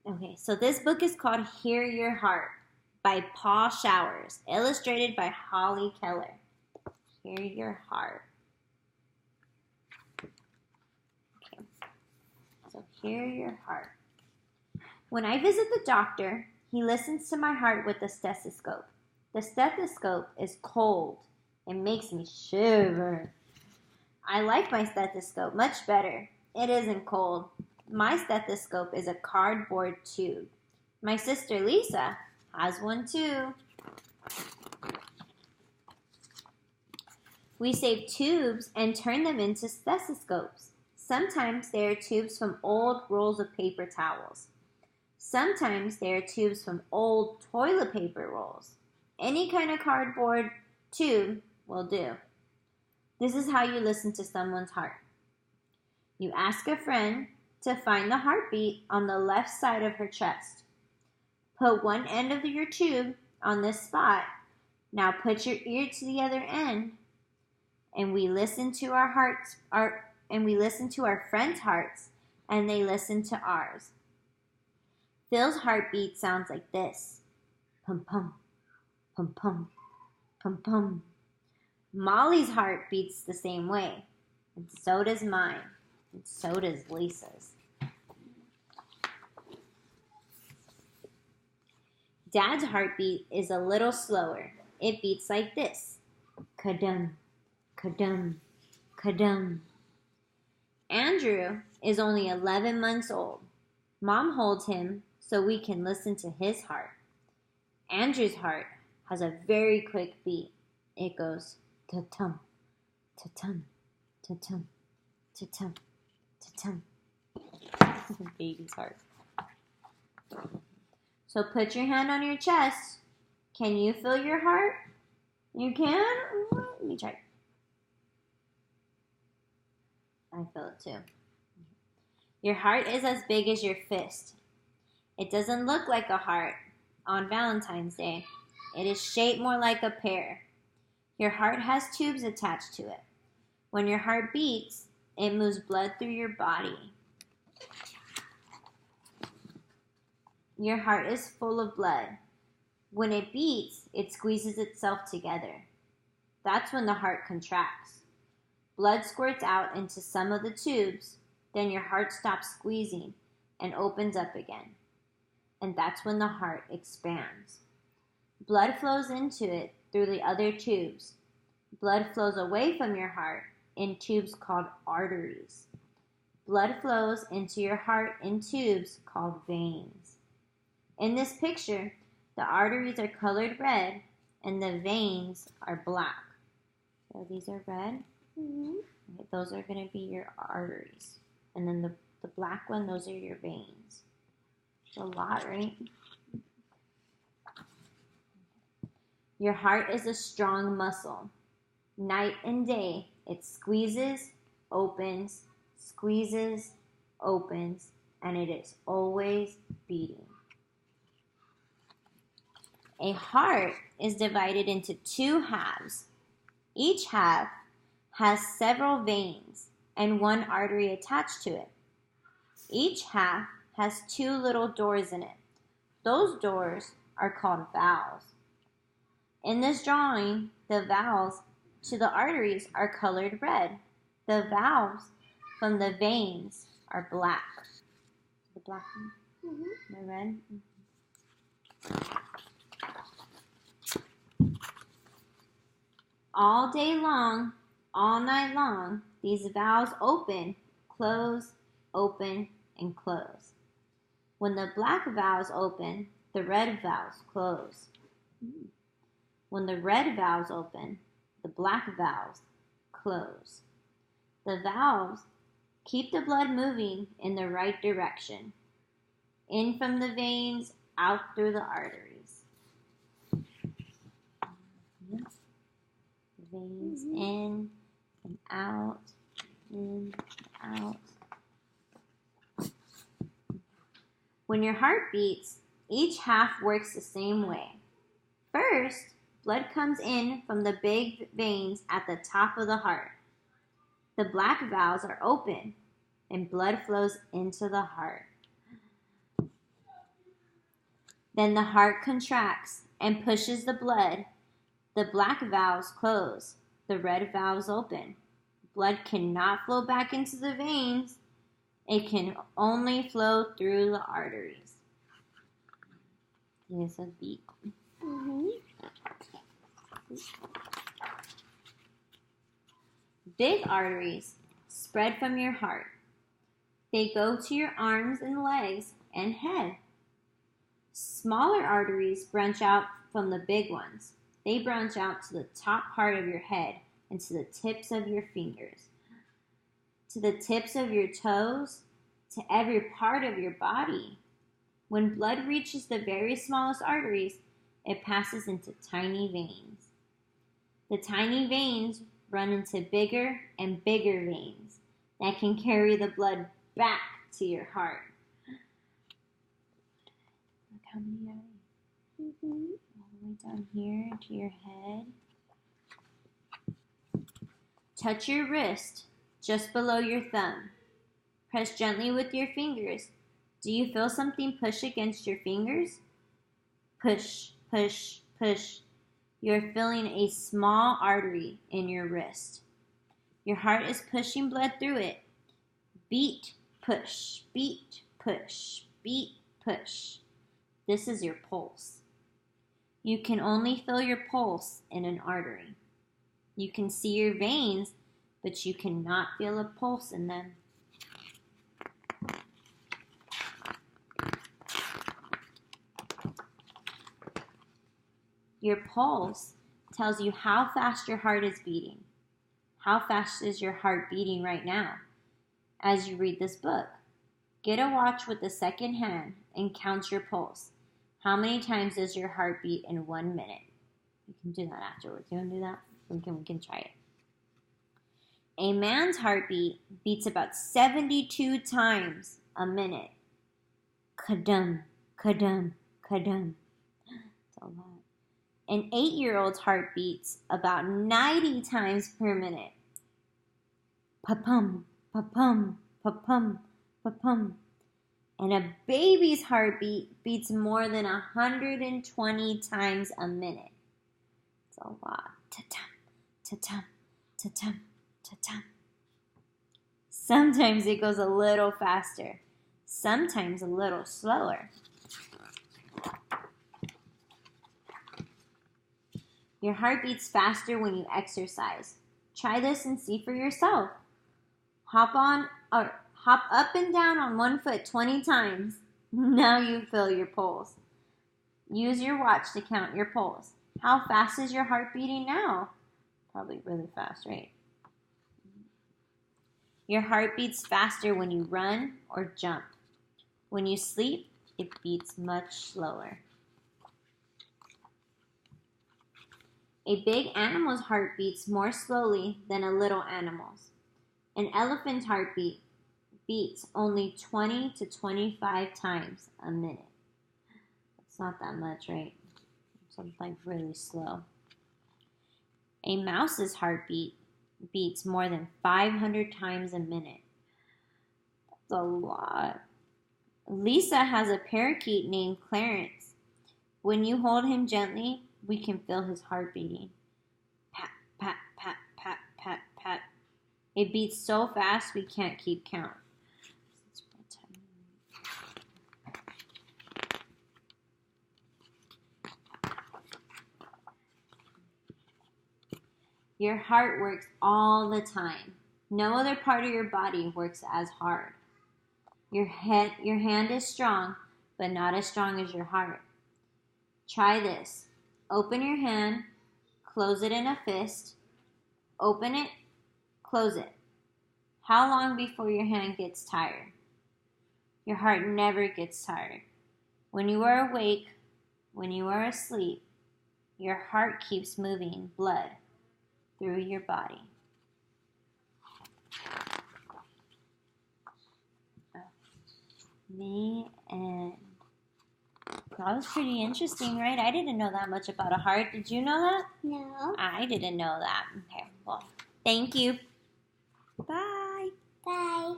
Okay, so this book is called Hear Your Heart by Paul Showers, illustrated by Holly Keller. Hear Your Heart. Okay, so hear your heart. When I visit the doctor, he listens to my heart with a stethoscope. The stethoscope is cold. It makes me shiver. I like my stethoscope much better. It isn't cold. My stethoscope is a cardboard tube. My sister Lisa has one too. We save tubes and turn them into stethoscopes. Sometimes they are tubes from old rolls of paper towels. Sometimes they are tubes from old toilet paper rolls. Any kind of cardboard tube will do. This is how you listen to someone's heart. You ask a friend to find the heartbeat on the left side of her chest. Put one end of your tube on this spot. Now put your ear to the other end, and we listen to our friends' hearts, and they listen to ours. Phil's heartbeat sounds like this: pum pum, pum pum, pum pum. Molly's heart beats the same way, and so does mine, and so does Lisa's. Dad's heartbeat is a little slower. It beats like this: ka-dum, ka-dum, ka-dum. Andrew is only 11 months old. Mom holds him so we can listen to his heart. Andrew's heart has a very quick beat. It goes ta-tum, ta-tum, ta-tum, ta-tum, ta-tum. Baby's heart. So put your hand on your chest. Can you feel your heart? You can? Let me try. I feel it too. Your heart is as big as your fist. It doesn't look like a heart on Valentine's Day. It is shaped more like a pear. Your heart has tubes attached to it. When your heart beats, it moves blood through your body. Your heart is full of blood. When it beats, it squeezes itself together. That's when the heart contracts. Blood squirts out into some of the tubes, then your heart stops squeezing and opens up again. And that's when the heart expands. Blood flows into it through the other tubes. Blood flows away from your heart in tubes called arteries. Blood flows into your heart in tubes called veins. In this picture, the arteries are colored red and the veins are black. So these are red. Okay, those are going to be your arteries. And then the black one, those are your veins. It's a lot, right? Your heart is a strong muscle. Night and day, it squeezes, opens, and it is always beating. A heart is divided into two halves. Each half has several veins and one artery attached to it. Each half has two little doors in it. Those doors are called valves. In this drawing, the valves to the arteries are colored red. The valves from the veins are black. The black one? The red? All day long, all night long, these valves open, close, open, and close. When the black valves open, the red valves close. When the red valves open, the black valves close. The valves keep the blood moving in the right direction, in from the veins, out through the arteries. Veins in and out, in, out. When your heart beats, each half works the same way. First, blood comes in from the big veins at the top of the heart. The black valves are open and blood flows into the heart. Then the heart contracts and pushes the blood. The black valves close. The red valves open. Blood cannot flow back into the veins. It can only flow through the arteries. Here's a beat. Big arteries spread from your heart. They go to your arms and legs and head. Smaller arteries branch out from the big ones. They branch out to the top part of your head and to the tips of your fingers, to the tips of your toes, to every part of your body. When blood reaches the very smallest arteries, it passes into tiny veins. The tiny veins run into bigger and bigger veins that can carry the blood back to your heart. Look how many are there? All the way down here to your head. Touch your wrist just below your thumb. Press gently with your fingers. Do you feel something push against your fingers? Push, push, push. You're feeling a small artery in your wrist. Your heart is pushing blood through it. Beat, push, beat, push, beat, push. This is your pulse. You can only feel your pulse in an artery. You can see your veins, but you cannot feel a pulse in them. Your pulse tells you how fast your heart is beating. How fast is your heart beating right now? As you read this book, get a watch with the second hand and count your pulse. How many times does your heart beat in 1 minute? You can do that afterwards. You want to do that? We can try it. A man's heartbeat beats about 72 times a minute. Kadum, kadum, kadum. That's a lot. An 8-year-old's heart beats about 90 times per minute. Pa-pum, pa-pum, pa-pum, pa-pum. And a baby's heartbeat beats more than 120 times a minute. It's a lot. Ta-tum, ta-tum, ta-tum, ta-tum. Sometimes it goes a little faster. Sometimes a little slower. Your heart beats faster when you exercise. Try this and see for yourself. Hop up and down on one foot 20 times. Now you feel your pulse. Use your watch to count your pulse. How fast is your heart beating now? Probably really fast, right? Your heart beats faster when you run or jump. When you sleep, it beats much slower. A big animal's heart beats more slowly than a little animal's. An elephant's heartbeat beats only 20 to 25 times a minute. It's not that much, right? It's like really slow. A mouse's heartbeat beats more than 500 times a minute. That's a lot. Lisa has a parakeet named Clarence. When you hold him gently, we can feel his heart beating. Pat, pat, pat, pat, pat, pat. It beats so fast we can't keep count. Your heart works all the time. No other part of your body works as hard. Your hand is strong, but not as strong as your heart. Try this. Open your hand, close it in a fist, open it, close it. How long before your hand gets tired? Your heart never gets tired. When you are awake, when you are asleep, your heart keeps moving blood through your body. That was pretty interesting, right? I didn't know that much about a heart. Did you know that? No. I didn't know that. Okay, well, thank you. Bye. Bye.